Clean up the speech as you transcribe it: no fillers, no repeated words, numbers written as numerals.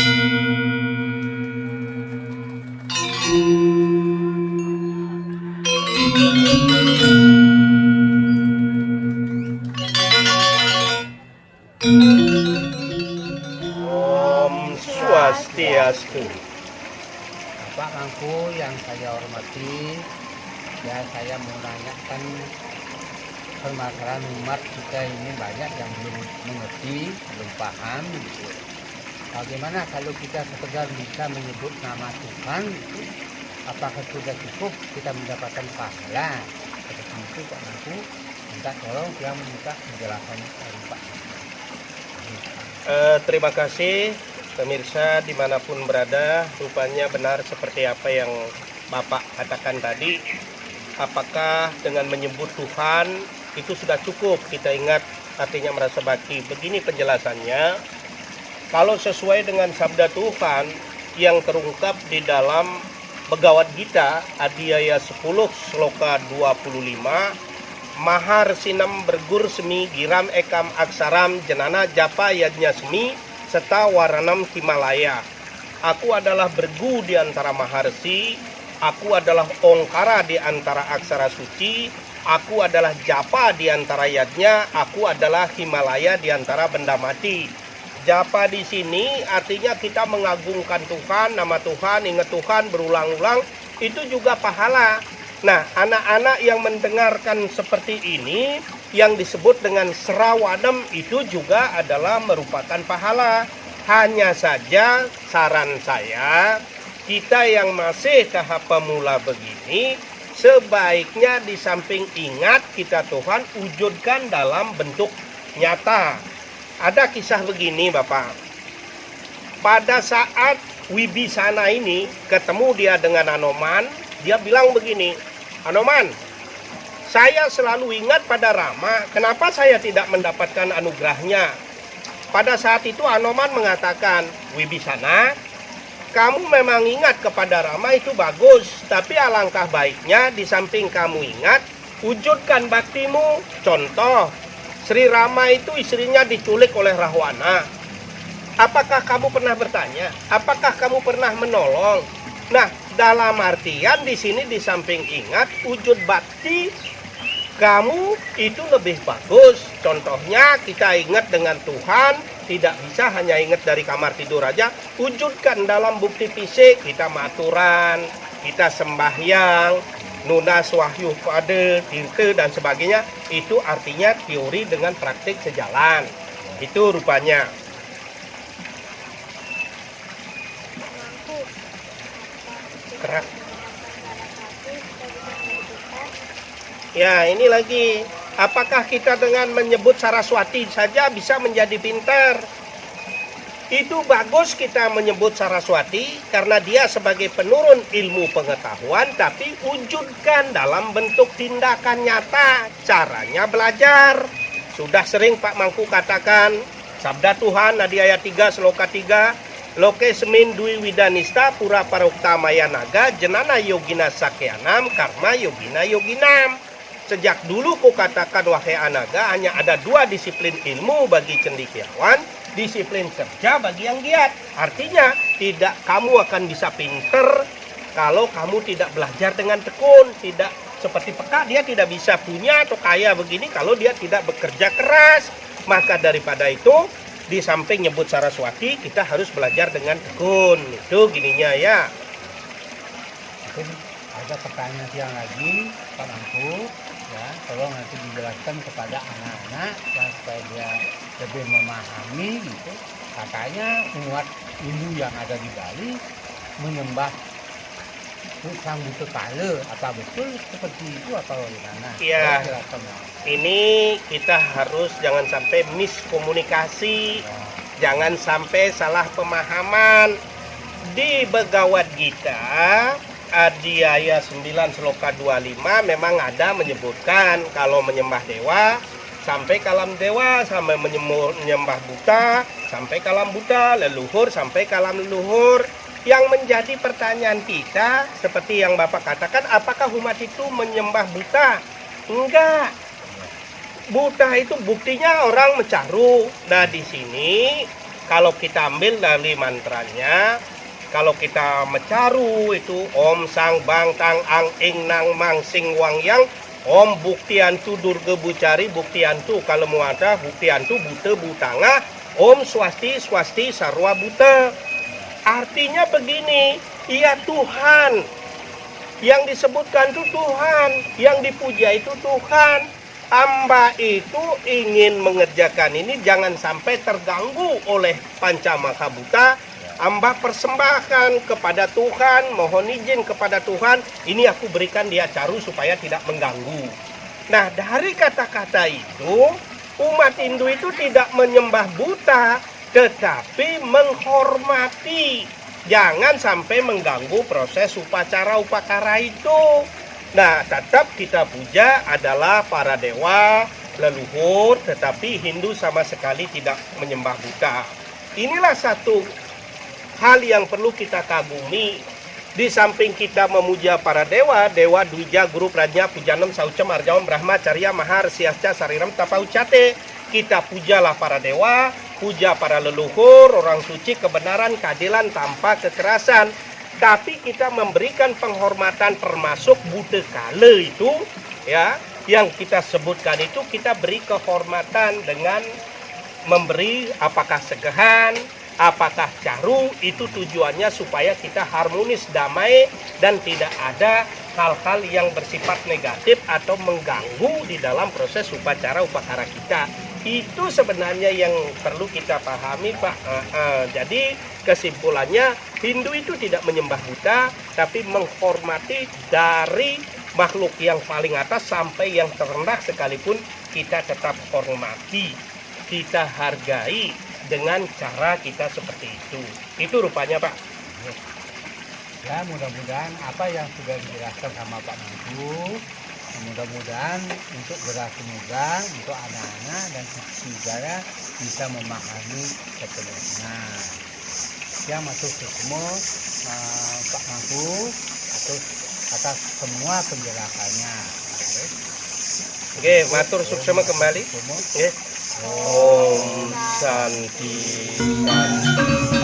Om Swastiastu. Bapak Mangku yang saya hormati, ya saya mau nanyakan permasalahan umat kita ini banyak yang belum mengerti, belum paham. Gitu. Bagaimana kalau kita sekedar bisa menyebut nama Tuhan, gitu, apakah sudah cukup kita mendapatkan pahala? Seperti itu Pak Mangku, minta tolong yang minta penjelasan dari Pak. Terima kasih pemirsa dimanapun berada. Rupanya benar seperti apa yang Bapak katakan tadi. Apakah dengan menyebut Tuhan itu sudah cukup kita ingat artinya merasa bakti? Begini penjelasannya. Kalau sesuai dengan sabda Tuhan yang terungkap di dalam Bhagavad Gita Adhyaya 10 Sloka 25, Mahar sinam bergur semi giram ekam aksaram jenana japa yajnya semi serta waranam Himalaya. Aku adalah bergu di antara maharsi, aku adalah ongkara di antara aksara suci, aku adalah japa di antara yajnya, aku adalah Himalaya di antara benda mati. Japa di sini artinya kita mengagungkan Tuhan, nama Tuhan, ingat Tuhan berulang-ulang, itu juga pahala. Nah, anak-anak yang mendengarkan seperti ini, yang disebut dengan srawanam itu juga adalah merupakan pahala. Hanya saja saran saya, kita yang masih tahap pemula begini, sebaiknya di samping ingat kita Tuhan, wujudkan dalam bentuk nyata. Ada kisah begini Bapak. Pada saat Wibisana ini ketemu dia dengan Anoman, dia bilang begini, Anoman, saya selalu ingat pada Rama, kenapa saya tidak mendapatkan anugerahnya? Pada saat itu Anoman mengatakan, Wibisana, kamu memang ingat kepada Rama itu bagus, tapi alangkah baiknya di samping kamu ingat, wujudkan baktimu. Contoh, Sri Rama itu istrinya diculik oleh Rahwana. Apakah kamu pernah bertanya? Apakah kamu pernah menolong? Nah, dalam artian di sini di samping ingat wujud bakti kamu itu lebih bagus. Contohnya kita ingat dengan Tuhan, tidak bisa hanya ingat dari kamar tidur aja. Wujudkan dalam bukti fisik, kita maturan, kita sembahyang, nunas wahyu pada tirta dan sebagainya. Itu artinya teori dengan praktik sejalan. Itu rupanya. Keras. Ya, ini lagi. Apakah kita dengan menyebut Saraswati saja bisa menjadi pintar? Itu bagus kita menyebut Saraswati karena dia sebagai penurun ilmu pengetahuan, tapi wujudkan dalam bentuk tindakan nyata. Caranya belajar. Sudah sering Pak Mangku katakan, sabda Tuhan Nadi ayat 3 Sloka 3, Loke semin dwi widanista pura parukta maya naga jenana yogina sakyanam karma yogina yoginam. Sejak dulu ku katakan wahai anaga, hanya ada dua disiplin ilmu bagi cendekiawan, disiplin kerja bagi yang giat. Artinya tidak kamu akan bisa pinter kalau kamu tidak belajar dengan tekun. Tidak seperti peka, dia tidak bisa punya atau kaya begini kalau dia tidak bekerja keras. Maka daripada itu, di samping nyebut Saraswati, kita harus belajar dengan tekun. Itu gininya ya. Mungkin ada pertanyaan yang lagi, Pak Mangku, ya, tolong nanti dijelaskan kepada anak-anak ya, supaya dia lebih memahami gitu. Katanya umat Hindu yang ada di Bali menyembah Sang Buta Kala, apa betul seperti itu atau bagaimana? Iya. Ini kita harus jangan sampai miskomunikasi, jangan sampai salah pemahaman. Di Bhagavad Gita Adhyaya 9 Sloka 25 memang ada menyebutkan kalau menyembah dewa sampai kalam dewa, sampai menyembah buta sampai kalam buta, leluhur sampai kalam leluhur. Yang menjadi pertanyaan kita seperti yang Bapak katakan, apakah umat itu menyembah buta? Enggak. Buta itu buktinya orang mencaru. Nah, di sini Kalau kita ambil dari mantranya, kalau kita mecaru itu Om Sang Bang Tang Ang Ing Nang Mang Sing Wang Yang, Om Buktiantu Durga Bucari Buktiantu kalau muada Buktiantu Buta Butanga, Om Swasti Swasti Sarwa Buta. Artinya begini, ya Tuhan. Yang disebutkan itu Tuhan, yang dipuja itu Tuhan. Hamba itu ingin mengerjakan ini jangan sampai terganggu oleh Pancamaka Buta. Hamba persembahkan kepada Tuhan, mohon izin kepada Tuhan, ini aku berikan dia caru supaya tidak mengganggu. Nah, dari kata-kata itu, umat Hindu itu tidak menyembah buta, tetapi menghormati. Jangan sampai mengganggu proses upacara upakara itu. Nah, tetap kita puja adalah para dewa, leluhur, tetapi Hindu sama sekali tidak menyembah buta. Inilah satu hal yang perlu kita kagumi. Di samping kita memuja para dewa, Dewa Dwija Guru Prajna Pujanam Saucem Arjawan Brahma Carya Mahar Siasca Sariram Tapaucate. Kita pujalah para dewa, puja para leluhur, orang suci, kebenaran, keadilan tanpa kekerasan. Tapi kita memberikan penghormatan termasuk Buddha Kala itu, ya, yang kita sebutkan itu kita beri kehormatan dengan memberi apakah segahan, apakah caru, itu tujuannya supaya kita harmonis, damai, dan tidak ada hal-hal yang bersifat negatif atau mengganggu di dalam proses upacara upakara kita. Itu sebenarnya yang perlu kita pahami, Pak. Jadi kesimpulannya Hindu itu tidak menyembah buta, tapi menghormati dari makhluk yang paling atas sampai yang terendah sekalipun kita tetap hormati, kita hargai dengan cara kita seperti itu. Itu rupanya, Pak. Ya, mudah-mudahan apa yang sudah dijelaskan sama Pak Mangku, mudah-mudahan untuk generasi muda, untuk anak-anak dan juga bisa memahami sepenuhnya. Ya, matur semua Pak Mangku atas semua penjelasannya. Oke, matur suksema kembali. Oke. Om Santi Santi.